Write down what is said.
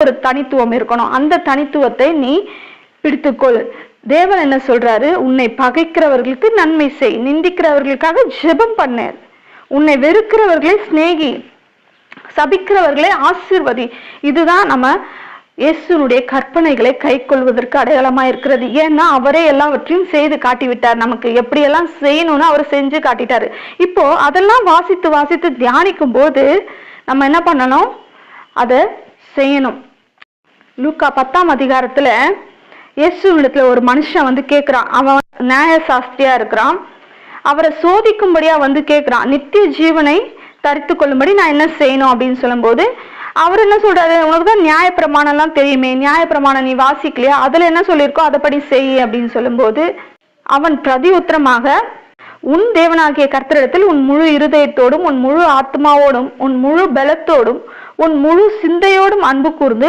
ஒரு தனித்துவம் இருக்கணும். அந்த தனித்துவத்தை நீ பிடித்துக்கொள். தேவன் என்ன சொல்றாரு? உன்னை பகைக்கிறவர்களுக்கு நன்மை செய், நிந்திக்கிறவர்களுக்காக ஜெபம் பண்ணு, உன்னை வெறுக்கிறவர்களை சிநேகி, சபிக்கிறவர்களை ஆசீர்வதி. இதுதான் நம்ம இயேசுனுடைய கற்பனைகளை கை கொள்வதற்கு அடையாளமா இருக்கிறது. ஏன்னா அவரே எல்லாவற்றையும் செய்து காட்டிவிட்டார். நமக்கு எப்படியெல்லாம் செய்யணும்னு அவர் செஞ்சு காட்டிட்டாரு. இப்போ அதெல்லாம் வாசித்து வாசித்து தியானிக்கும் போது நம்ம என்ன பண்ணணும்? அதை செய்யணும். லூக்கா 10ஆம் அதிகாரத்துல இயேசுவிடத்துல ஒரு மனுஷன் வந்து கேட்கிறான். அவன் நியாய சாஸ்திரியா இருக்கிறான். அவரை சோதிக்கும்படியா வந்து கேட்கிறான், நித்திய ஜீவனை தரித்து கொள்ளும்படி நான் என்ன செய்யணும் அப்படின்னு சொல்லும் போது அவர் என்ன சொல்றாரு? உனக்குதான் நியாய பிரமாணம் எல்லாம் தெரியுமே, நியாய பிரமாணம் நீ வாசிக்கலையா? அதுல என்ன சொல்லியிருக்கோ அதைப்படி செய் அப்படின்னு சொல்லும் போது அவன் பிரதி உத்தரமாக, உன் தேவனாகிய கர்த்தரிடத்தில் உன் முழு இருதயத்தோடும், உன் முழு ஆத்மாவோடும், உன் முழு பலத்தோடும், உன் முழு சிந்தையோடும் அன்பு கூர்ந்து